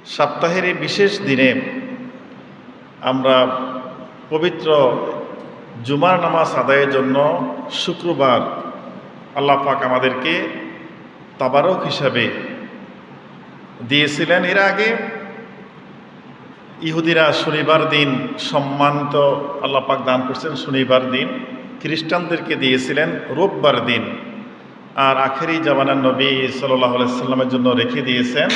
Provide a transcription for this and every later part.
সপ্তাহের এই বিশেষ দিনে আমরা পবিত্র জুমার নামাজ আদায়ের জন্য শুক্রবার আল্লাহ পাক আমাদেরকে তাবারক হিসাবে দিয়েছিলেন। এর আগে ইহুদিরা শনিবার দিন সম্মানিত আল্লাহ পাক দান করছেন শনিবার দিন, খ্রিস্টানদেরকে দিয়েছিলেন রোববার দিন, আর আখেরি জামানার নবী সাল্লাল্লাহু আলাইহি সাল্লামের জন্য রেখে দিয়েছেন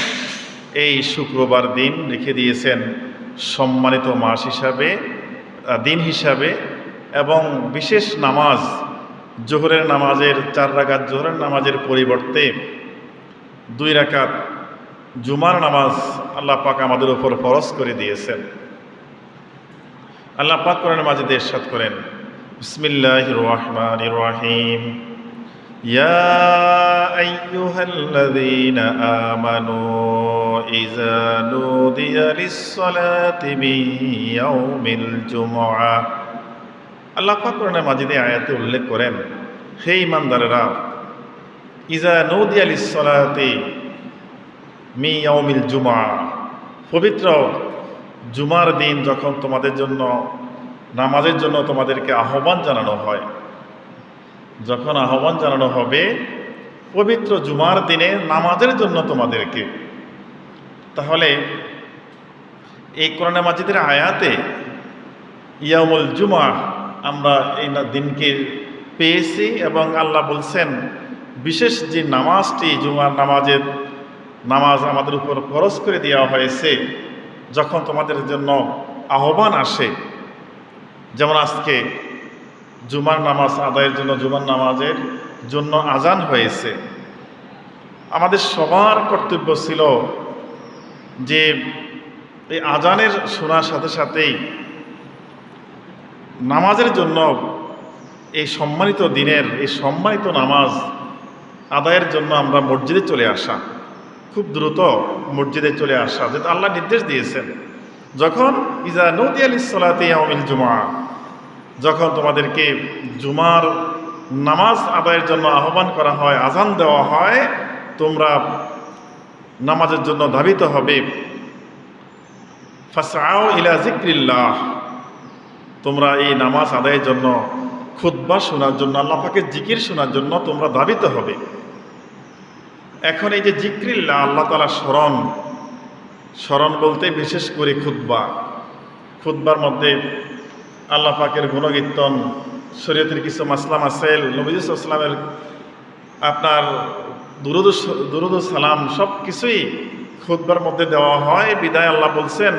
এই শুক্রবার দিন, রেখে দিয়েছেন সম্মানিত মাস হিসাবে, দিন হিসাবে। এবং বিশেষ নামাজ জোহরের নামাজের 4 রাকাত জোহরের নামাজের পরিবর্তে 2 রাকাত জুমার নামাজ আল্লাহ পাক আমাদের উপর ফরজ করে দিয়েছেন। আল্লাহ পাক কোরআন মাজিদে ইরশাদ করেন, বিসমিল্লাহির রহমানির রহিম, ইয়া আইয়ুহাল্লাযীনা আমানু ইযা নুদিয়া লিস-সালাতি মিন ইয়াউমিল জুমআ। আল্লাহ পাক কোরআন মাজিদে আয়াতে উল্লেখ করেন, হে ঈমানদারেরা, ইযা নুদিয়া লিস-সালাতি মিন ইয়াউমিল জুমআ, পবিত্র জুমার দিন যখন তোমাদের জন্য নামাজের জন্য তোমাদেরকে আহ্বান জানানো হয়, যখন আহ্বান জানানো হবে পবিত্র জুমার দিনে নামাজের জন্য তোমাদেরকে, তাহলে এই কোরআন মাজিদের আয়াতে ইয়াউমুল জুমআ আমরা এই দিনকে পেয়েছি। এবং আল্লাহ বলছেন বিশেষ যে নামাজটি জুমার নামাজ আমাদের উপর ফরজ করে দেওয়া হয়েছে যখন তোমাদের জন্য আহ্বান আসে। যেমন আজকে জুমার নামাজ আদায়ের জন্য জুমার নামাজের জন্য আজান হয়েছে, আমাদের সবার কর্তব্য ছিল যে এই আজানের শোনার সাথে সাথেই নামাজের জন্য এই সম্মানিত দিনের এই সম্মানিত নামাজ আদায়ের জন্য আমরা মসজিদে চলে আসা, খুব দ্রুত মসজিদে চলে আসা, যেটা আল্লাহ নির্দেশ দিয়েছেন। যখন ইযা নুদিয়া লিস-সালাতি ইয়াউমিল জুমআ, যখন তোমাদেরকে জুমার নামাজ আদায়ের জন্য আহ্বান করা হয়, আজান দেওয়া হয়, তোমরা নামাজের জন্য ধাবিত হবে। ফাসআউ ইলা যিকরিল্লাহ, তোমরা এই নামাজ আদায়ের জন্য খুতবা শোনার জন্য, আল্লাহ পাকের জিকির শোনার জন্য তোমরা ধাবিত হবে। এখন এই যে যিকরিল্লাহ, আল্লাহ তাআলা স্মরণ বলতে বিশেষ করে খুতবার মধ্যে আল্লাহ পাকের গুণকীর্তন, শরীয়তের কিছু মাসলা মাসাইল, নবী সাল্লাল্লাহু আলাইহি ওয়াসাল্লামের আপনার দুরূদ সালাম সব কিছুই খুতবার মধ্যে দেওয়া হয়। বিদায় আল্লাহ বলছেন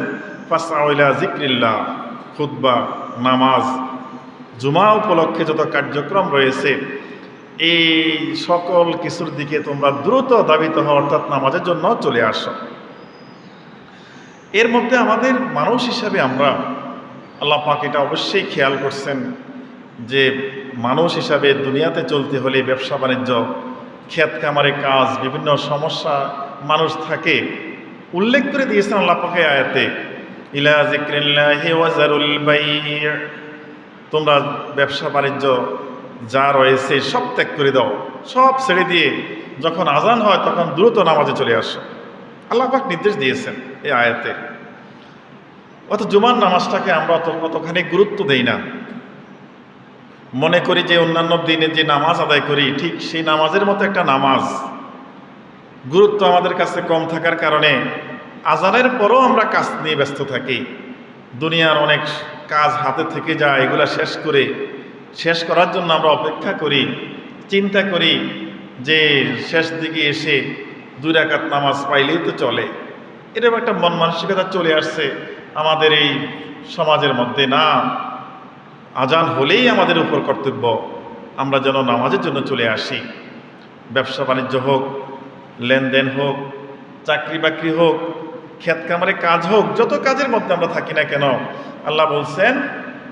ফাসআউ ইলা যিকরিল্লাহ, খুতবা, নামাজ, জুমা উপলক্ষে যত কার্যক্রম রয়েছে এই সকল কিছুর দিকে তোমরা দ্রুত ধাবিত হও, অর্থাৎ নামাজের জন্য চলে আসো। এর মধ্যে আমাদের মানুষ হিসাবে আমরা, আল্লাহ পাক এটা অবশ্যই খেয়াল করছেন যে মানুষ হিসাবে দুনিয়াতে চলতে হলে ব্যবসা বাণিজ্য, ক্ষেত খামারে কাজ, বিভিন্ন সমস্যা মানুষ থাকে। উল্লেখ করে দিয়েছেন আল্লাহ পাকের আয়াতে, ইলা যিকরিল্লাহি ওয়া যারুল বাই', তোমরা ব্যবসা বাণিজ্য যা রয়েছে সব ত্যাগ করে দাও, সব ছেড়ে দিয়ে যখন আজান হয় তখন দ্রুত নামাজে চলে আসো। আল্লাহ পাক নির্দেশ দিয়েছেন এই আয়াতে। অত জুমার নামাজটাকে আমরা অতখানি গুরুত্ব দেই না, মনে করি যে অন্যান্য দিনে যে নামাজ আদায় করি ঠিক সেই নামাজের মতো একটা নামাজ। গুরুত্ব আমাদের কাছে কম থাকার কারণে আজানের পরও আমরা কাজ নিয়ে ব্যস্ত থাকি। দুনিয়ার অনেক কাজ হাতে থেকে যায়, এগুলা শেষ করার জন্য আমরা অপেক্ষা করি, চিন্তা করি যে শেষ দিকে এসে 2 রাকাত নামাজ পাইলেই তো চলে। এরকম একটা মন মানসিকতা চলে আসছে আমাদের এই সমাজের মধ্যে। না, আজান হলেই আমাদের উপর কর্তব্য আমরা যেন নামাজের জন্য চলে আসি। ব্যবসা বাণিজ্য হোক, লেনদেন হোক, চাকরি বাকরি হোক, ক্ষেত খামারে কাজ হোক, যত কাজের মধ্যে আমরা থাকি না কেন, আল্লাহ বলছেন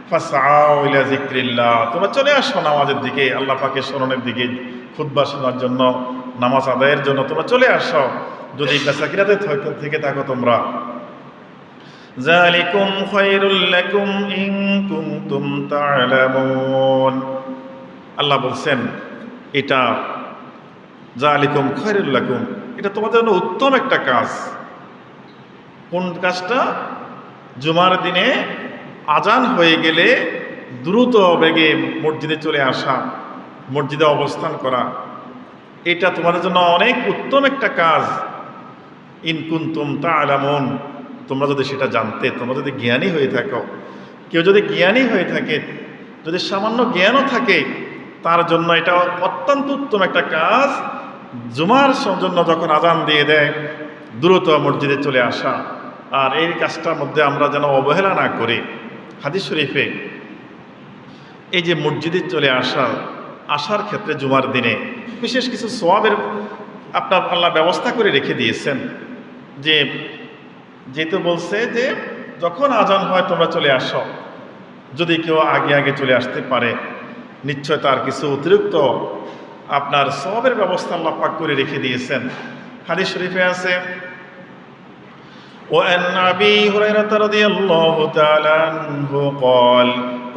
ফাসআউ ইলা যিকরিল্লাহ, তোমরা চলে আসো নামাজের দিকে, আল্লাহ পাকের স্মরণের দিকে, খুতবা শোনার জন্য, নামাজ আদায়ের জন্য তোমরা চলে আসো। যদি বেচাকিরাতে থেকে থাকো তোমরা, যালিকুম খায়রুল লাকুম ইন কুনতুম তা'লামুন, আল্লাহ বলছেন এটা যালিকুম খায়রুল লাকুম, এটা তোমাদের জন্য উত্তম একটা কাজ। কোন কাজটা? জুমার দিনে আজান হয়ে গেলে দ্রুত বেগে মসজিদে চলে আসা, মসজিদে অবস্থান করা। এটা তোমাদের জন্য অনেক উত্তম একটা কাজ। ইন কুনতুম তা'লামুন, তোমরা যদি সেটা জানতে, তোমরা যদি জ্ঞানী হয়ে থাকো। কেউ যদি জ্ঞানী হয়ে থাকে, যদি সামান্য জ্ঞানও থাকে, তার জন্য এটা অত্যন্ত উত্তম একটা কাজ। জুমার জন্য যখন আজান দিয়ে দেয়, দ্রুত মসজিদে চলে আসা। আর এই কাজটার মধ্যে আমরা যেন অবহেলা না করি। হাদিস শরীফে এই যে মসজিদে চলে আসার ক্ষেত্রে জুমার দিনে বিশেষ কিছু সওয়াবের আপনার আল্লাহ ব্যবস্থা করে রেখে দিয়েছেন। যে যেহেতু বলছে যে যখন আজান হয় তোমরা চলে আসো, যদি কেউ আগে আগে চলে আসতে পারে নিশ্চয় তার কিছু অতিরিক্ত আপনার সওয়াবের ব্যবস্থা আল্লাহ পাক করে রেখে দিয়েছেন। হাদিস শরীফে আছে, وعن أبي هريرة رضي الله تعالى عنه قال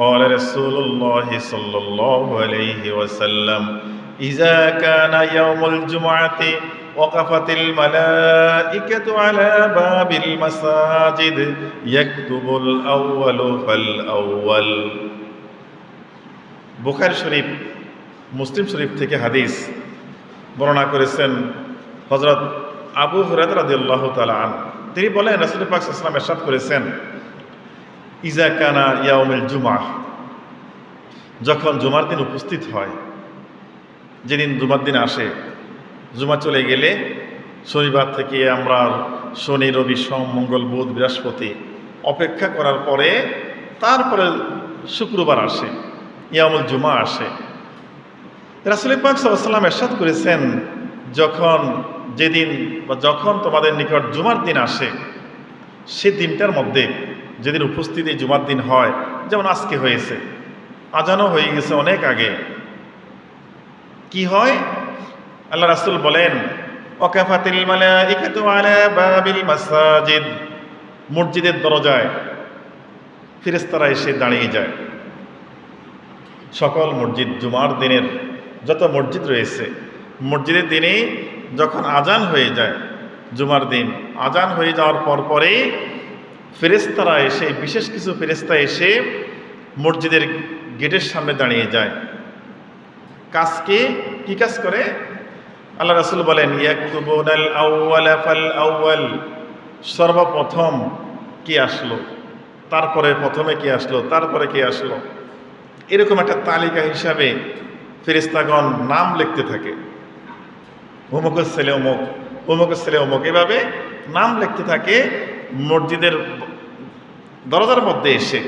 قال رسول الله صلى الله عليه وسلم إذا كان يوم الجمعة وقفت الملائكة على باب المساجد يكتب الأول فالأول। বুখারী শরীফ, মুসলিম শরীফ থেকে হাদিস বর্ণনা করেছেন হযরত আবু হুরায়রা রাদিয়াল্লাহু তাআলা আনহু। তিনি বলেন, রাসূল পাক সাল্লাল্লাহু আলাইহি ওয়াসাল্লাম ইরশাদ করেছেন, ইজা কানা ইয়াউমুল জুমআহ, যখন জুমার দিন উপস্থিত হয়, যেদিন জুমার দিন আসে, জুমা চলে গেলে শনিবার থেকে আমরা শনি, রবি, সোম, মঙ্গল, বুধ, বৃহস্পতি অপেক্ষা করার পরে তারপরে শুক্রবার আসে, ইয়াউমুল জুমা আসে। রাসূল পাক সাল্লাল্লাহু আলাইহি ওয়াসাল্লাম ইরশাদ করেছেন, যখন তোমাদের নিকট জুমার দিন আসে, সে দিনটার মধ্যে যেদিন উপস্থিতি জুমার দিন হয়, যেমন আজকে হয়েছে, আজানও হয়ে গেছে অনেক আগে, কি হয়? আল্লাহ রাসূল বলেন, ওয়াকাফাতিল মালাইকাতু আলা বাবিল মাসাজিদ, মসজিদের দরজায় ফেরেশতারা এসে দাঁড়িয়ে যায়। সকল মসজিদ, জুমার দিনের যত মসজিদ রয়েছে, মসজিদের দিনে যখন আজান হয়ে যায়, জুমার দিন আজান হয়ে যাওয়ার পরেই ফেরেশতারা এসে, বিশেষ কিছু ফেরেশতা এসে মসজিদের গেটের সামনে দাঁড়িয়ে যায়। কি কাজ করে? আল্লাহ রাসূল বলেন, ইয়াকতুবুনাল আউওয়ালা ফাল আউওয়াল, সর্বপ্রথম কি আসলো, তারপরে প্রথমে কি আসলো, তারপরে কি আসলো, এরকম একটা তালিকা হিসাবে ফেরেশতাগণ নাম লিখতে থাকে। অমুকের ছেলে অমুক, অমুকের ছেলে অমুক, এভাবে নাম লিখতে থাকে মসজিদের দরজার মধ্যে এসে।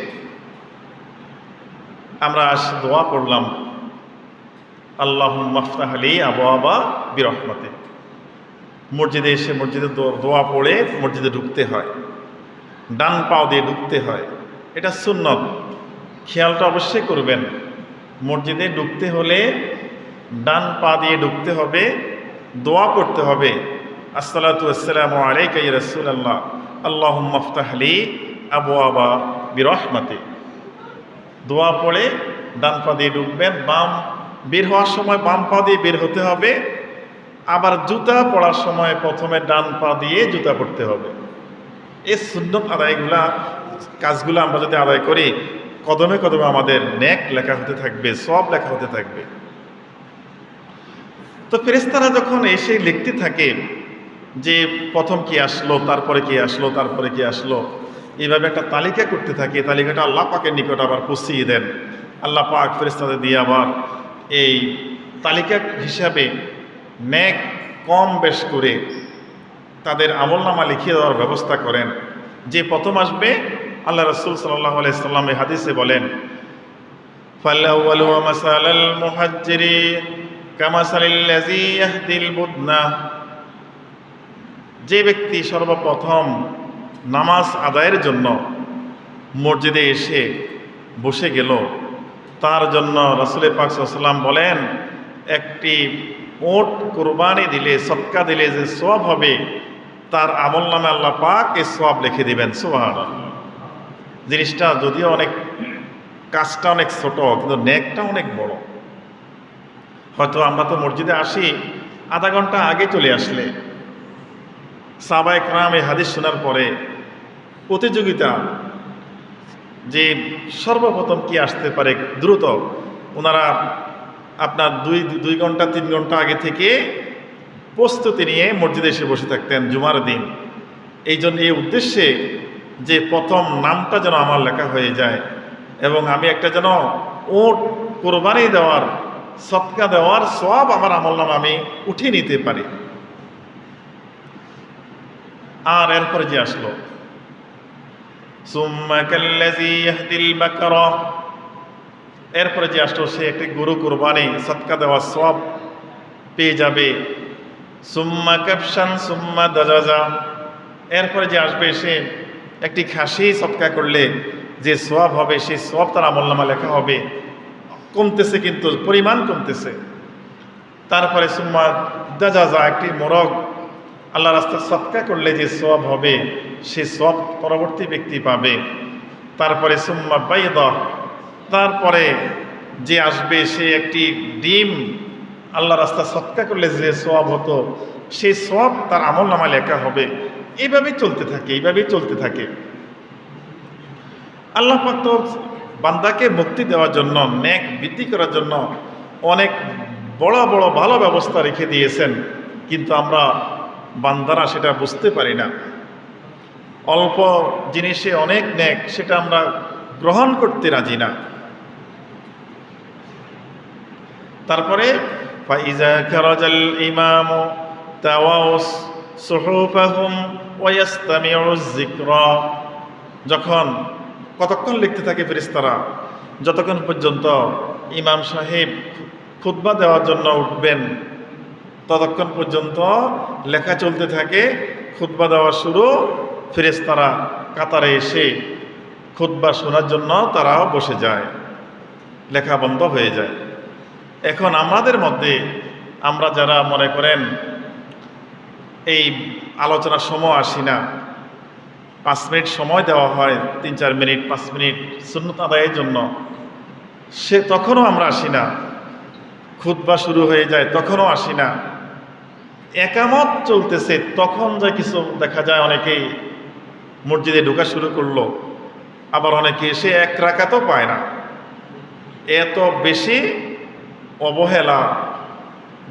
আমরা দোয়া পড়লাম, আল্লাহুম্মা আফতাহ লি আবওয়াবা বিরহমাতি। মসজিদে এসে মসজিদে দোয়া পড়ে মসজিদে ঢুকতে হয়, ডান পাও দিয়ে ঢুকতে হয়, এটা সুন্নত। খেয়ালটা অবশ্যই করবেন, মসজিদে ঢুকতে হলে ডান পা দিয়ে ঢুকতে হবে, দোয়া করতে হবে, আসসালাতু ওয়াসসালামু আলাইকা ইয়া রাসূলুল্লাহ, আল্লাহুম্মা আফতাহ লি আবওয়াবা বিরহমাতি। দোয়া পড়ে ডান পা দিয়ে ঢুকবেন, বের হওয়ার সময় বাম পা দিয়ে বের হতে হবে। আবার জুতা পরার সময় প্রথমে ডান পা দিয়ে জুতা পরতে হবে। এই সুন্নত কাজগুলো আমরা যদি আদায় করি, কদমে কদমে আমাদের নেক লেখা হতে থাকবে, সব লেখা হতে থাকবে। তো ফেরেশতারা যখন এসে লিখতে থাকে যে প্রথম কি আসলো, তারপরে কি আসলো, তারপরে কি আসলো, এইভাবে একটা তালিকা করতে থাকে। তালিকাটা আল্লাহ পাকের নিকট আবার পৌঁছিয়ে দেন। আল্লাহ পাক ফেরেশতাদের দিয়ে আবার এই তালিকা হিসাবে নেক কম বেশ করে তাদের আমলনামা লিখিয়ে দেওয়ার ব্যবস্থা করেন। যে প্রথম আসবে, আল্লাহ রাসূল সাল্লাল্লাহু আলাইহি সাল্লাম এই হাদিসে বলেন, ফাল-আউওয়ালু মাসালাল মুহাজ্জিরি কামাসালিল্লাযী ইয়াহদিল বুদনা, যে ব্যক্তি সর্বপ্রথম নামাজ আদায়ের জন্য মসজিদে এসে বসে গেল, তার জন্য রাসূল পাক সাল্লাল্লাহু আলাইহি ওয়াসাল্লাম বলেন, একটি ওট কুরবানি দিলে, সদকা দিলে যে সওয়াব হবে, তার আমলনামে আল্লাহ পাক এই সওয়াব লিখে দিবেন। সুবহানাল্লাহ। জিনিসটা যদিও কাজটা অনেক ছোট, কিন্তু নেকটা অনেক বড়। হয়তো আমরা তো মসজিদে আসি আধা ঘন্টা আগে চলে আসলে, সাহাবায়ে কেরাম এই হাদিস শোনার পরে প্রতিযোগিতা, যে সর্বপ্রথম কি আসতে পারে দ্রুত, ওনারা আপনার দুই ঘন্টা 3 ঘন্টা আগে থেকে প্রস্তুতি নিয়ে মসজিদে এসে বসে থাকতেন জুমার দিন। এই জন্য এই উদ্দেশ্যে যে প্রথম নামটা যেন আমার লেখা হয়ে যায় এবং আমি একটা যেন ওট কোরবানি দেওয়ার, সদকা দেওয়ার সওয়াব আমার আমলনামা আমি উঠিয়ে নিতে পারি। আর এরপরে যে আসলো সুম্মা কাল্লাযী ইয়াহদিল বাকরা, এরপরে যে আসলো সে একটি গরু কোরবানি সদকা দেওয়ার সওয়াব পেয়ে যাবে। সুম্মা কাবশান সুম্মা দাজাজা, এরপরে যে আসবে সে একটি খাসি সদকা করলে যে সওয়াব হবে সেই সওয়াব তার আমলনামা লেখা হবে। কমতেছে, কিন্তু পরিমাণ কমতেছে। তারপরে সুম্মা দাজাজা, একটি মোরগ আল্লাহ রাস্তায় সদকা করলে যে সওয়াব হবে সে সওয়াব পরবর্তী ব্যক্তি পাবে। তারপরে সুম্মা বাইদা, তারপরে যে আসবে সে একটি ডিম আল্লাহ রাস্তা সদকা করলে যে সওয়াব হতো সেই সওয়াব তার আমলনামায় লেখা হবে। এইভাবেই চলতে থাকে, এইভাবেই চলতে থাকে। আল্লাহ পাক তো বান্দাকে মুক্তি দেওয়ার জন্য, নেক বৃদ্ধি করার জন্য অনেক বড় বড় ভালো ব্যবস্থা রেখে দিয়েছেন, কিন্তু আমরা বান্দারা সেটা বুঝতে পারি না। অল্প জিনিসে অনেক নেক, সেটা আমরা গ্রহণ করতে রাজি না। তারপরে ফাইজা খারাজাল ইমামু তাওয়াউস সুহুফাহুম ওয়া ইয়াস্তামিউজ যিকরা, যখন কতক্ষণ লিখতে থাকে ফেরেশতারা, যতক্ষণ পর্যন্ত ইমাম সাহেব খুতবা দেওয়ার জন্য উঠবেন ততক্ষণ পর্যন্ত লেখা চলতে থাকে। খুতবা দেওয়া শুরু, ফেরেশতারা কাতারে এসে খুতবা শোনার জন্য তারাও বসে যায়, লেখা বন্ধ হয়ে যায়। এখন আমাদের মধ্যে আমরা যারা মনে করেন এই আলোচনার সময় আসি না, 5 মিনিট সময় দেওয়া হয়, 3-4 মিনিট 5 মিনিট সুন্নত আদায়ের জন্য, সে তখনও আমরা আসি না। খুতবা শুরু হয়ে যায় তখনও আসি না। একামত চলতেছে তখন যা কিছু দেখা যায়, অনেকেই মসজিদে ঢোকা শুরু করলো, আবার অনেকে এসে 1 রাকাতও পায় না। এত বেশি অবহেলা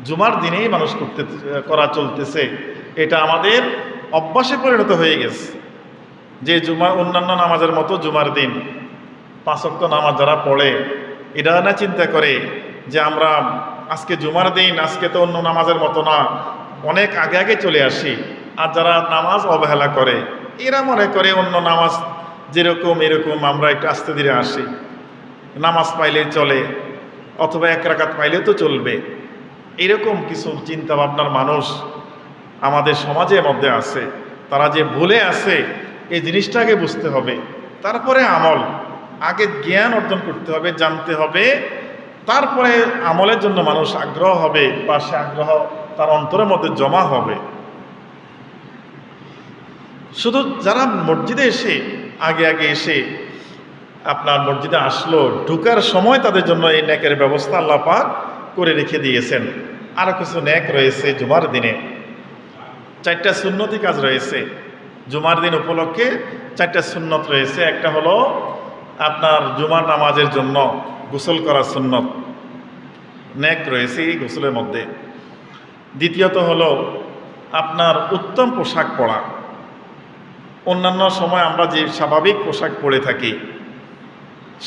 জুমার দিনেই মানুষ করা চলতেছে। এটা আমাদের অভ্যাসে পরিণত হয়ে গেছে যে অন্যান্য নামাজের মতো জুমার দিন 5 ওয়াক্ত নামাজ যারা পড়ে, এটা না চিন্তা করে যে আমরা আজকে জুমার দিন, আজকে তো অন্য নামাজের মতো না, অনেক আগে আগে চলে আসি। আর যারা নামাজ অবহেলা করে এরা মনে করে অন্য নামাজ যেরকম এরকম আমরা একটু আস্তে ধীরে আসি, নামাজ পাইলে চলে, অথবা 1 রাকাত পাইলেও তো চলবে। এরকম কিছু চিন্তা ভাবনার মানুষ আমাদের সমাজের মধ্যে আছে। তারা যে ভুলে আছে এই জিনিসটাকে বুঝতে হবে, তারপরে আমল, আগে জ্ঞান অর্জন করতে হবে, জানতে হবে, তারপরে আমলের জন্য মানুষ আগ্রহ হবে বা সে আগ্রহ তার অন্তরের মধ্যে জমা হবে। শুধু যারা মসজিদে এসে আগে আগে এসে আপনার মসজিদে আসলো, ঢুকার সময় তাদের জন্য এই নেকের ব্যবস্থা আল্লাহ পাক করে রেখে দিয়েছেন। আরও কিছু নেক রয়েছে জুমার দিনে, 4টা সুন্নতি কাজ রয়েছে জুমার দিন উপলক্ষে। 4টা সুন্নত রয়েছে। একটা হলো আপনার জুমার নামাজের জন্য গোসল করার সুন্নত, নেক রয়েছে এই গোসলের মধ্যে। দ্বিতীয়ত হলো আপনার উত্তম পোশাক পরা। অন্যান্য সময় আমরা যে স্বাভাবিক পোশাক পরে থাকি,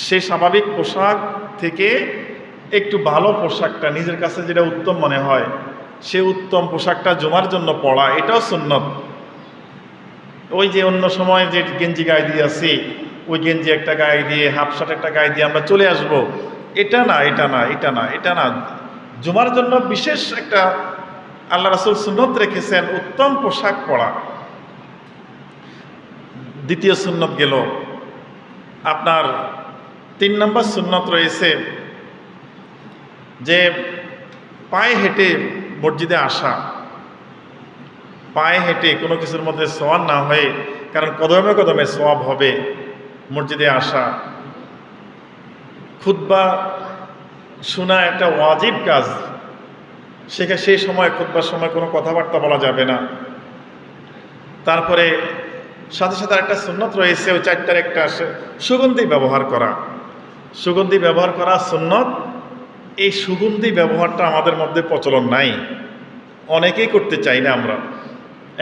সেই স্বাভাবিক পোশাক থেকে একটু ভালো পোশাকটা, নিজের কাছে যেটা উত্তম মনে হয় সে উত্তম পোশাকটা জুমার জন্য পরা, এটাও সুন্নত। ওই যে অন্য সময় যে গেঞ্জি গায়ে দিয়ে আসি, ওই গেঞ্জি একটা গায়ে দিয়ে, হাফ শার্ট একটা গায়ে দিয়ে আমরা চলে আসব, এটা না, এটা না, এটা না, এটা না। জুমার জন্য বিশেষ একটা আল্লাহ রাসূল সুন্নত রেখেছেন, উত্তম পোশাক পরা। দ্বিতীয় সুন্নত গেল। আপনার 3 নম্বর সুন্নত রয়েছে যে পায়ে হেঁটে মসজিদে আসা, পায়ে হেঁটে কোনো কিছুর মধ্যে সওয়াব না হয়ে, কারণ কদমে কদমে সওয়াব হবে মসজিদে আসা। খুতবা শোনা একটা ওয়াজিব কাজ, সেই সময় খুতবার সময় কোনো কথাবার্তা বলা যাবে না। তারপরে সাথে সাথে একটা সুন্নত রয়েছে, ওই চারটার একটা সুগন্ধি ব্যবহার করা। সুগন্ধি ব্যবহার করা সুন্নত। এই সুগন্ধি ব্যবহারটা আমাদের মধ্যে প্রচলন নাই, অনেকেই করতে চাই না আমরা।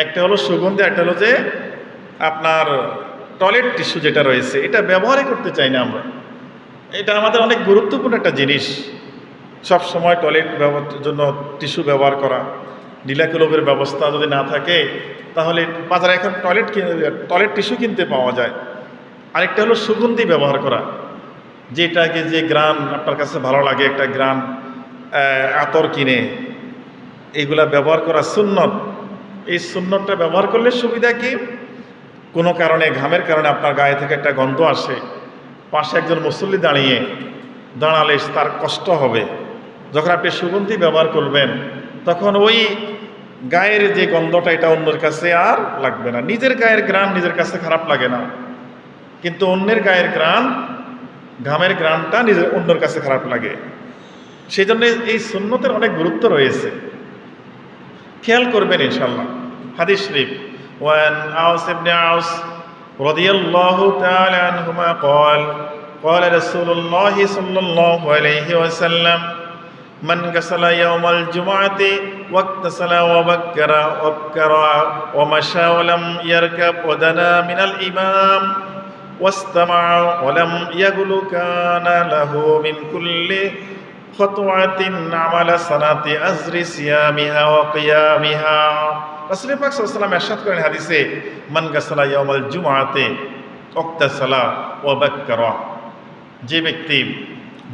একটা হলো সুগন্ধি, একটা হলো যে আপনার টয়লেট টিস্যু যেটা রয়েছে, এটা ব্যবহারই করতে চাই না আমরা। এটা আমাদের অনেক গুরুত্বপূর্ণ একটা জিনিস। সব সময় টয়লেট ব্যবহারের জন্য টিস্যু ব্যবহার করা, নীলাকুলবের ব্যবস্থা যদি না থাকে তাহলে বাজারে এখন টয়লেট টিস্যু কিনতে পাওয়া যায়। আরেকটা হলো সুগন্ধি ব্যবহার করা, যেটাকে যে গ্রান আপনার কাছে ভালো লাগে, একটা গ্রান আতর কিনে এইগুলা ব্যবহার করা সুন্নত। এই সুন্নতটা ব্যবহার করলে সুবিধা কি, কোনো কারণে ঘামের কারণে আপনার গায়ে থেকে একটা গন্ধ আসে, পাশে একজন মুসল্লি দাঁড়ালে তার কষ্ট হবে। যখন আপনি সুগন্ধি ব্যবহার করবেন তখন ওই গায়ের যে গন্ধটা এটা অন্যের কাছে আর লাগবে না। নিজের গায়ের ঘ্রাণ নিজের কাছে খারাপ লাগে না, কিন্তু অন্যের গায়ের ঘ্রাণ, ঘামের ঘ্রাণটা অন্যের কাছে খারাপ লাগে। সেই জন্য এই সুন্নতের অনেক গুরুত্ব রয়েছে, খেয়াল করবেন ইনশাল্লাহ। হাদিস শরীফ, ওয়ান আউস ইবনে আউস রাদিয়াল্লাহু তাআলা আনহুমা قال قال رسول الله صلى الله عليه وسلم من غسل يوم الجمعة واغتسل وبكر ومشى ولم يركب ودنا من الإمام واستمع ولم يغل كان له من كل خطوة عمل سنة أجر صيامها وقيامها। রাসূল পাক সাল্লাল্লাহু আলাইহি ওয়াসাল্লাম ইরশাদ করেন হাদিসে, মান গাসালা ইয়াউমাল জুমআতে ওয়াক্তাসালা ওয়া বাক্কারা, যে ব্যক্তি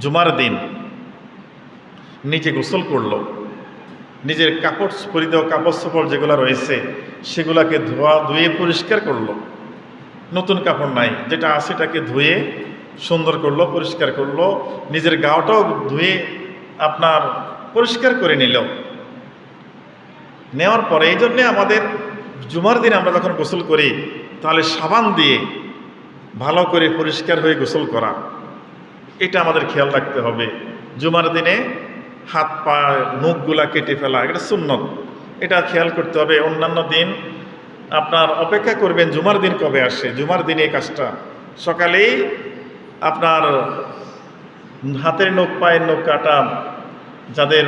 জুমার দিন নিজে গোসল করলো, নিজের পরিধেয় কাপড় চোপড় যেগুলো রয়েছে সেগুলাকে ধুয়ে পরিষ্কার করলো, নতুন কাপড় নাই, যেটা আছে সেটাকে ধুয়ে সুন্দর করলো, পরিষ্কার করলো, নিজের গাওটাও ধুয়ে আপনার পরিষ্কার করে নেওয়ার পরে, এই জন্যে আমাদের জুমার দিন আমরা যখন গোসল করি তাহলে সাবান দিয়ে ভালো করে পরিষ্কার হয়ে গোসল করা, এটা আমাদের খেয়াল রাখতে হবে। জুমার দিনে হাত পা মুখগুলা কেটে ফেলা এটা সুন্নত, এটা খেয়াল করতে হবে। অন্যান্য দিন আপনার অপেক্ষা করবেন জুমার দিন কবে আসে, জুমার দিনে এই কাজটা সকালেই আপনার হাতের নখ পায়ের নখ কাটা, যাদের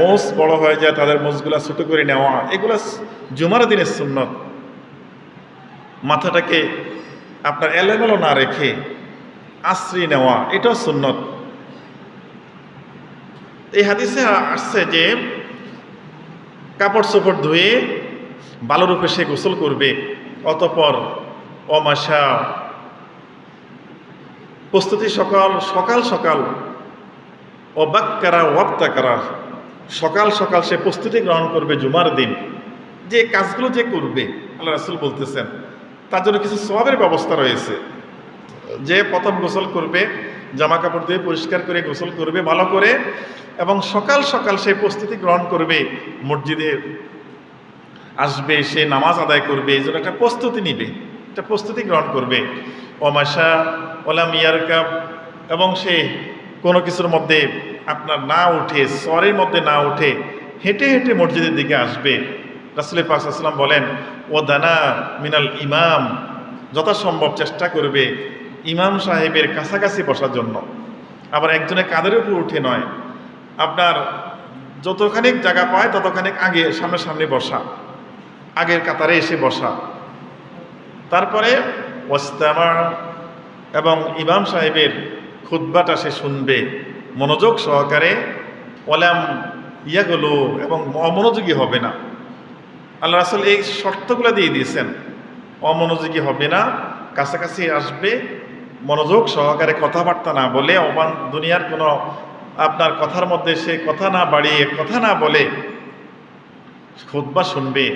মোষ বড় হয়ে যায় তাদের মোষগুলা ছোটো করে নেওয়া, এগুলা জুমার দিনের সুন্নত। মাথাটাকে আপনার এলোমেলো না রেখে আশ্রয় নেওয়া, এটাও সুন্নত। এই হাদিসে আসছে যে কাপড় চোপড় ধুয়ে ভালোরূপে সে গোসল করবে, অতঃপর অমাশা প্রস্তুতি সকাল সকাল অবাক্কারা ওয়াক্তাকারা, সকাল সকাল সে প্রস্তুতি গ্রহণ করবে জুমার দিন। যে কাজগুলো যে করবে আল্লাহ রাসূল বলতেছেন তার জন্য কিছু সওয়াবের ব্যবস্থা রয়েছে। যে প্রথম গোসল করবে, জামা কাপড় দিয়ে পরিষ্কার করে গোসল করবে ভালো করে, এবং সকাল সকাল সে প্রস্তুতি গ্রহণ করবে, মসজিদে আসবে, সে নামাজ আদায় করবে, এই জন্য একটা প্রস্তুতি নিবে, একটা প্রস্তুতি গ্রহণ করবে। ওমাশা ওলাম ইয়ারকাব, এবং সে কোনো কিছুর মধ্যে আপনার না উঠে, সরের মধ্যে না উঠে হেঁটে হেঁটে মসজিদের দিকে আসবে। রাসূল পাক সাল্লাল্লাহু আলাইহি ওয়াসাল্লাম বলেন, ও দানা মিনাল ইমাম, যথাসম্ভব চেষ্টা করবে ইমাম সাহেবের কাছাকাছি বসার জন্য। আবার একজনের কাঁধের উপর উঠে নয়, আপনার যতখানিক জায়গা পায় ততখানিক আগে সামনে বসা, আগের কাতারে এসে বসা। তারপরে ওয়াস্তামা, এবং ইমাম সাহেবের খুতবাটা সে শুনবে মনোযোগ সহকারে। ওলাম ইয়াগুলো, এবং অমনোযোগী হবে না। আল্লাহ রাসূল এই শর্তগুলো দিয়ে দিয়েছেন, অমনোযোগী হবে না, কাছাকাছি আসবে, মনোযোগ সহকারে কথাবার্তা না বলে, দুনিয়ার কোনো আপনার কথার মধ্যে সে কথা না বাড়িয়ে, কথা না বলে খুতবা শুনবে।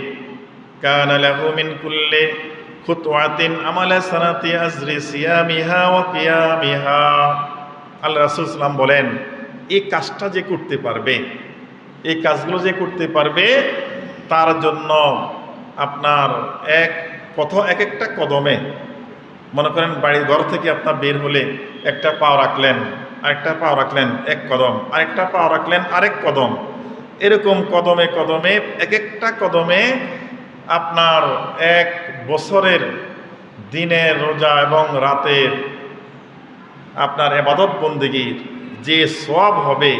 কানা লাহু মিন কুল্লি খুতওয়াতিন আমালা সানাতি আজরি সিয়ামিহা ওয়া কিয়ামিহা। আল্লাহ রাসূল সাল্লাল্লাহু বলেন, এই কাজটা যে করতে পারবে, এই কাজগুলো যে করতে পারবে, তার জন্য আপনার এক একটা কদমে, মনে করেন বাড়ির ঘর থেকে আপনার বের হলে একটা পাও রাখলেন, আরেকটা পাও রাখলেন এক কদম, আরেকটা পাও রাখলেন আরেক কদম, এরকম কদমে কদমে এক একটা কদমে আপনার এক বছরের দিনের রোজা এবং রাতের আপনার ইবাদত বন্দেগীর যে সওয়াব হবে,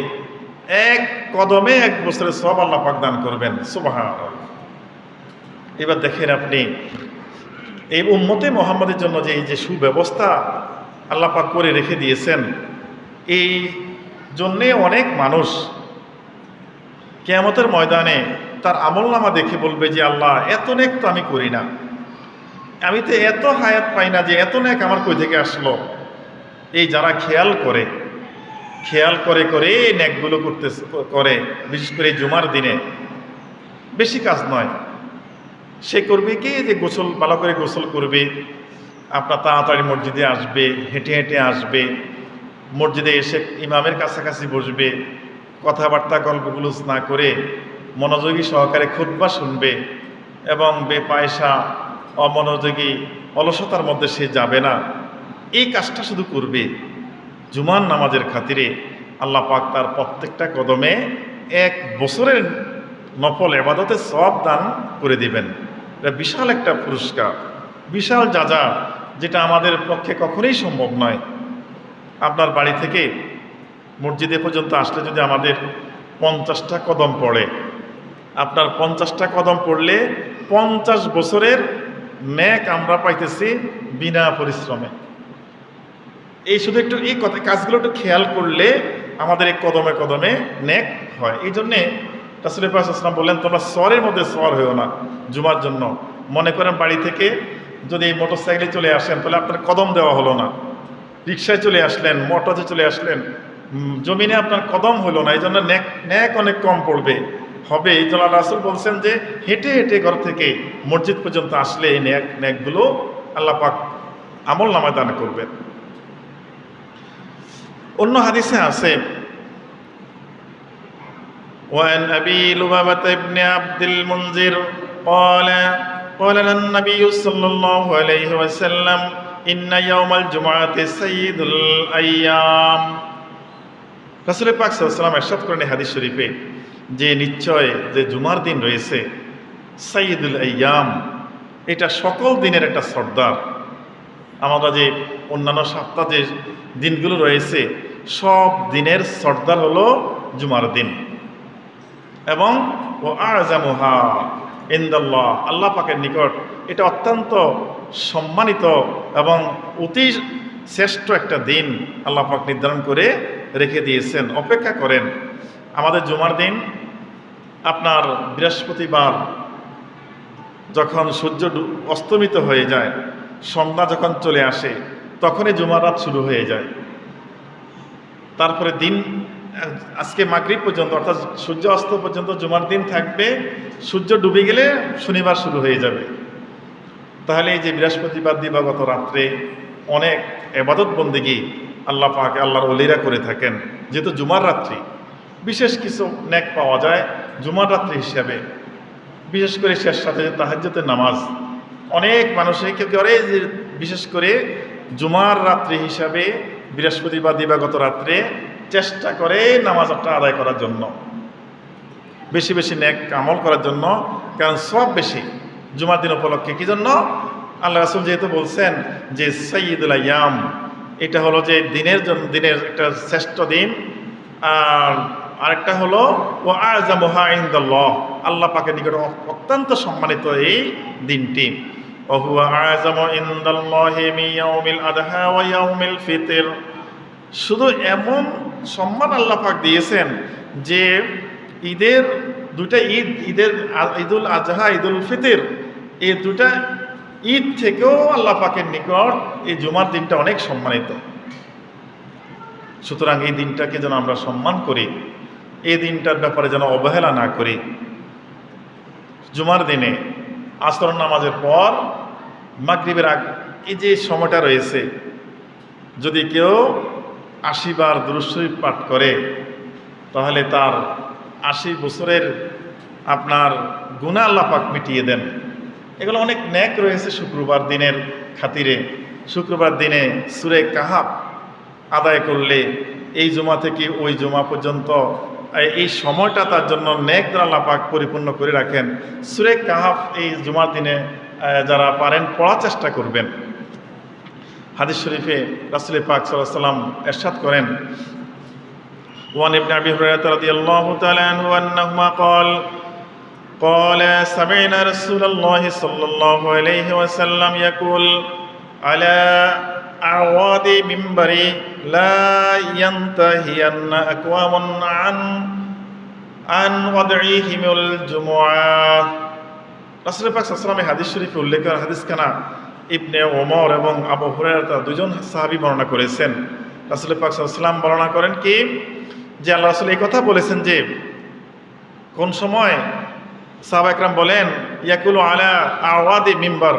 এক কদমে এক বছরের সওয়াব আল্লাহ পাক দান করবেন। সুবহানাল্লাহ। এবার দেখেন আপনি এই উম্মতে মুহাম্মাদের জন্য যে এই যে সুব্যবস্থা আল্লাহ পাক করে রেখে দিয়েছেন, এই জন্যে অনেক মানুষ কিয়ামতের ময়দানে তার আমলনামা দেখে বলবে যে আল্লাহ এত নেক তো আমি করি না, আমি তো এত হায়াত পাই না, যে এত নেক আমার কই থেকে আসলো। এই যারা খেয়াল করে করে এই নেকগুলো করে, বিশেষ করে জুমার দিনে বেশি কাজ নয়, সে করবে কি যে গোসল ভালো করে গোসল করবে, আপনার তাড়াতাড়ি মসজিদে আসবে, হেঁটে হেঁটে আসবে, মসজিদে এসে ইমামের কাছাকাছি বসবে, কথাবার্তা গল্পগুলোজ না করে মনোযোগী সহকারে খুতবা শুনবে এবং বেপয়সা অমনোযোগী অলসতার মধ্যে সে যাবে না। এই কাজটা শুধু করবে, জুমার নামাজের খাতিরে আল্লাহ পাক তার প্রত্যেকটা কদমে এক বছরের নফল ইবাদতের সওয়াব দান করে দিবেন। এটা বিশাল একটা পুরস্কার, বিশাল যাজা, যেটা আমাদের পক্ষে কখনোই সম্ভব নয়। আপনার বাড়ি থেকে মসজিদে পর্যন্ত আসলে যদি আমাদের 50টা কদম পড়ে, আপনার 50টা কদম পড়লে 50 বছরের নেক আমরা পাইতেছি বিনা পরিশ্রমে। এই শুধু একটু এই কাজগুলো একটু খেয়াল করলে আমাদের এই কদমে কদমে নেক হয়। এই জন্যে রাসূল পাক সাল্লাল্লাহু আলাইহি ওয়াসাল্লাম বললেন, তোমরা সওয়ারের মধ্যে সওয়ার হয়েও না জুমার জন্য। মনে করেন বাড়ি থেকে যদি মোটর সাইকেলে চলে আসেন, তাহলে আপনার কদম দেওয়া হলো না, রিক্সায় চলে আসলেন, মোটরে চলে আসলেন, জমিনে আপনার কদম হলো না, এই জন্য নেক অনেক কম পড়বে হবে। এই জন্য রাসূল বলছেন যে হেঁটে হেঁটে ঘর থেকে মসজিদ পর্যন্ত আসলে এই নেকগুলো আল্লাহ পাক আমল নামায় দান করবেন। অন্য হাদিসে আছে, وعن أبي لبابة بن عبد المنذر قال قال النبي صلى الله عليه وسلم إن يوم الجمعة سيد الأيام। রাসূল পাক সাল্লাল্লাহু আলাইহি ওয়াসাল্লাম ইরশাদ করেন হাদিস শরীফে যে নিশ্চয় যে জুমার দিন রয়েছে সাইয়্যিদুল আইয়াম, এটা সকল দিনের একটা সর্দার। আমরা যে অন্যান্য সপ্তাহ যে দিনগুলো রয়েছে সব দিনের সর্দার হলো জুমার দিন। এবং ও আযামুহা ইনদাল্লাহ, আল্লাহ পাকের নিকট এটা অত্যন্ত সম্মানিত এবং অতি শ্রেষ্ঠ একটা দিন আল্লাহ পাক নির্ধারণ করে রেখে দিয়েছেন। অপেক্ষা করেন আমাদের জুমার দিন আপনার বৃহস্পতিবার যখন সূর্য অস্তমিত হয়ে যায়, সন্ধ্যা যখন চলে আসে, তখনই জুমার রাত শুরু হয়ে যায়। তারপরে দিন আজকে মাগরিব পর্যন্ত অর্থাৎ সূর্য অস্ত পর্যন্ত জুমার দিন থাকবে, সূর্য ডুবে গেলে শনিবার শুরু হয়ে যাবে। তাহলে এই যে বৃহস্পতিবার দিবাগত রাত্রে অনেক ইবাদত বন্দেগী আল্লাহ পাক আল্লাহর ওলিরা করে থাকেন। যেহেতু জুমার রাত্রি বিশেষ কিছু নেক পাওয়া যায় জুমার রাত্রি হিসাবে, বিশেষ করে শেষ সাথে তাহাজ্জুদের নামাজ অনেক মানুষই কেউ করে, যে বিশেষ করে জুমার রাত্রি হিসাবে বৃহস্পতিবার দিবাগত রাত্রে চেষ্টা করে নামাজটা আদায় করার জন্য, বেশি বেশি নেক আমল করার জন্য। কারণ সব বেশি জুমার দিন উপলক্ষে। কি জন্য? আল্লাহ রাসূল যেহেতু বলছেন যে সাইয়্যিদুল আইয়াম, এটা হলো যে দিনের একটা শ্রেষ্ঠ দিন। আর আরেকটা হলো ও আযামুহা ইনদাল্লাহ, আল্লাহ পাকের নিকট অত্যন্ত সম্মানিত এই দিনটি। ওয়া হুয়া আযামু ইনদাল্লাহি মিন ইয়াউমিল আদহা ওয়া ইয়াউমিল ফিতর। শুধু এমন সম্মান আল্লাহ পাক দিয়েছেন যে ঈদের দুইটা ঈদুল আজহা ঈদুল ফিতর, এই দুটা ঈদ থেকেও আল্লাহ পাকের নিকট এই জুমার দিনটা অনেক সম্মানিত। সুতরাং এই দিনটাকে যেন আমরা সম্মান করি, এই দিনটার ব্যাপারে যেন অবহেলা না করি। জুমার দিনে আসর নামাজের পর মাগরিবের আগ এই যে সময়টা রয়েছে, যদি কেউ 80 বার দুরূদ শরীফ পাঠ করে, তাহলে তার 80 বছরের আপনার গুনাহ আল্লাহ পাক মিটিয়ে দেন। এগুলো অনেক নেক রয়েছে শুক্রবার দিনের খাতিরে। শুক্রবার দিনে সূরা কাহাফ আদায় করলে এই জুমা থেকে ওই জুমা পর্যন্ত এই সময়টা তার জন্য নেক দ্বারা আল্লাহ পাক পরিপূর্ণ করে রাখেন। সূরা কাহাফ এই জুমার দিনে যারা পারেন পড়ার চেষ্টা করবেন। হাদিস শরীফে রাসূল পাক সাল্লাল্লাহু আলাইহি ওয়াসাল্লাম ইরশাদ করেন, ওয়ান ইবনে আবি হুরায়রা রাদিয়াল্লাহু তাআলা আনহু আন্নাহুমা قال سمعنا رسول الله صلى الله عليه وسلم يقول على أعواد منبري لا ينتهين أقوام عن وضعهم الجمعة। রাসূল পাক সাল্লাল্লাহু আলাইহি ওয়াসাল্লাম হাদিস শরীফে উল্লেখ করা হাদিস খানা ইবনে ওমর এবং আবু হুরায়রা দুজন সাহাবী বর্ণনা করেছেন। রাসূল পাক সাল্লাল্লাহু আলাইহি ওয়াসাল্লাম বর্ণনা করেন কি যে আল্লাহ রাসূল এই কথা বলেছেন যে কোন সময় সাহাবা একরাম বলেন ইয়াকুলু আলা আওয়াদি মিম্বার,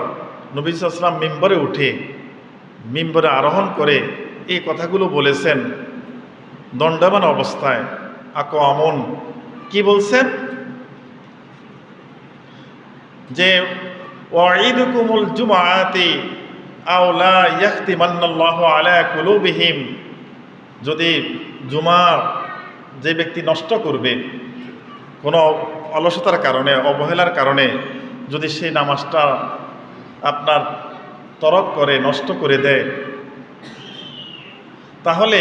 নবী সাল্লাল্লাহু আলাইহি ওয়াসাল্লাম মিম্বরে উঠে মিম্বরে আরোহণ করে এই কথাগুলো বলেছেন দণ্ডায়মান অবস্থায়। আকওয়ামুন কি বলছেন যে ওয়াঈদুকুমুল জুমআতি আও লা ইয়াখতিমান্নাল্লাহু আলা কুলুবিহিম, যদি জুমা যে ব্যক্তি নষ্ট করবে কোনো অলসতার কারণে অবহেলার কারণে যদি সেই নামাজটা আপনার তরক করে নষ্ট করে দেয় তাহলে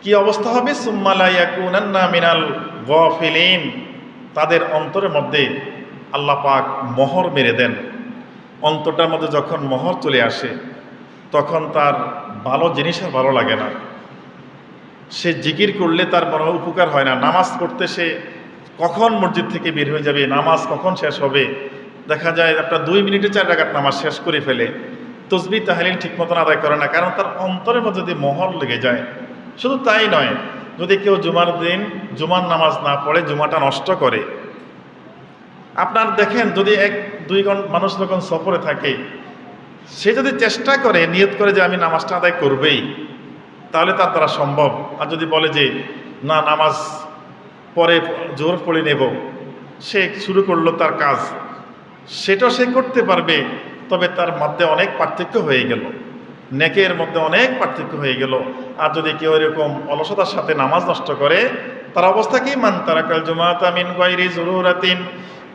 কি অবস্থা হবে? সুম্মা লা ইয়াকুনান্না মিনাল গাফিলিন, তাদের অন্তরের মধ্যে আল্লাহ পাক মোহর মেরে দেন। অন্তরটার মধ্যে যখন মোহর চলে আসে তখন তার ভালো জিনিস আর ভালো লাগে না। সে জিকির করলে তার বড় উপকার হয় না। নামাজ পড়তে সে কখন মসজিদ থেকে বের হয়ে যাবে, নামাজ কখন শেষ হবে, দেখা যায় আপনার 2 মিনিটে 4 রাকাত নামাজ শেষ করে ফেলে, তসবিহ তাহলিল ঠিক মতন আদায় করে না, কারণ তার অন্তরের মধ্যে যদি মোহর লেগে যায়। শুধু তাই নয়, যদি কেউ জুমার দিন জুমার নামাজ না পড়ে জুমাটা নষ্ট করে, আপনার দেখেন যদি 1-2 ঘন্টা মানুষ যখন সফরে থাকে সে যদি চেষ্টা করে নিয়ত করে যে আমি নামাজটা আদায় করবেই, তাহলে তার দ্বারা সম্ভব। আর যদি বলে যে না নামাজ পরে জোর পড়ে নেব, সে শুরু করলো তার কাজ, সেটাও সে করতে পারবে, তবে তার মধ্যে অনেক পার্থক্য হয়ে গেল, নেকের মধ্যে অনেক পার্থক্য হয়ে গেল। আর যদি কেউ এরকম অলসতার সাথে নামাজ নষ্ট করে তার অবস্থা কি? মান তারাকাল জুমাতা মিন গায়রি যুরুরাতিন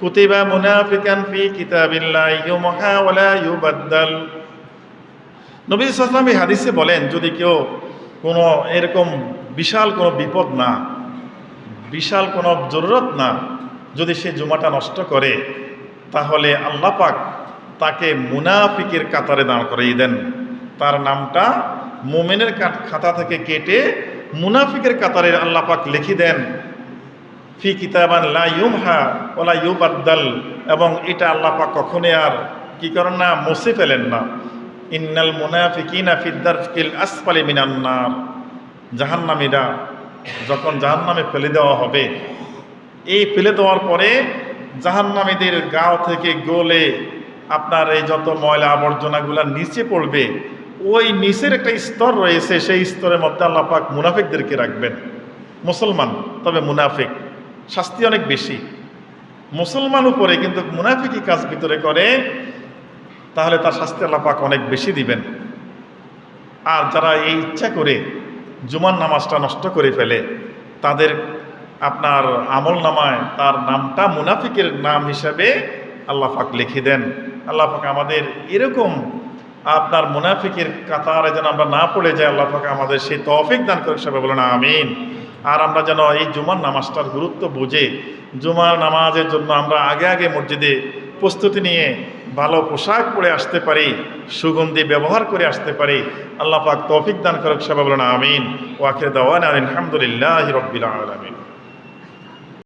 কুতিবা মুনাফিকান ফি কিতাবিল্লাহি ইউমহা ওয়া লা ইউবাদদাল। নবী সাল্লাল্লাহু আলাইহি ওয়াসাল্লাম এই হাদিসে বলেন যদি কেউ কোনো এরকম বিশাল কোনো বিপদ না, বিশাল কোনো জরুরত না, যদি সে জুমাটা নষ্ট করে তাহলে আল্লাহ পাক তাকে মুনাফিকের কাতারে দাঁড় করিয়ে দেন। তার নামটা মুমিনের খাতা থেকে কেটে মুনাফিকের কাতারে আল্লাহ পাক লিখে দেন। ফি কিতাবান লা ইউমহা ওয়া লা ইউবাদদাল, এবং এটা আল্লাহ পাক কখনোই আর কি করেন না, মুছে ফেলেন না। ইন্নাল মুনাফিকিনা ফিদ দারকিল আসফালি মিনান নার, জাহান্নামীরা যখন জাহান্নামে ফেলে দেওয়া হবে, এই ফেলে দেওয়ার পরে জাহান্নামীদের গাও থেকে গলে আপনার এই যত ময়লা আবর্জনাগুলা নিচে পড়বে, ওই নিচের একটা স্তর রয়েছে, সেই স্তরের মধ্যে আল্লাহ পাক মুনাফিকদেরকে রাখবেন। মুসলমান তবে মুনাফিক, শাস্তি অনেক বেশি। মুসলমান উপরে কিন্তু মুনাফিকি কাজ ভিতরে করে, তাহলে তার শাস্তি আল্লাহ পাক অনেক বেশি দিবেন। আর যারা এই ইচ্ছা করে জুমার নামাজটা নষ্ট করে ফেলে তাদের আপনার আমল নামায় তার নামটা মুনাফিকের নাম হিসাবে আল্লাহ পাক লিখে দেন। আল্লাহ পাক আমাদের এরকম আপনার মুনাফিকের কাতারে যেন আমরা না পড়ে যাই, আল্লাহ পাক আমাদের সেই তৌফিক দান করে সবাই বলেন আমিন। আর আমরা যেন এই জুমার নামাজটার গুরুত্ব বুঝে জুমার নামাজের জন্য আমরা আগে আগে মসজিদে প্রস্তুতি নিয়ে ভালো পোশাক পরে আসতে পারি, সুগন্ধি ব্যবহার করে আসতে পারি। আল্লাহ পাক তৌফিক দান করুক, সবাই বলেন আমিন। ওয়া আখিরু দাওয়ানা আলহামদুলিল্লাহি রাব্বিল আলামিন।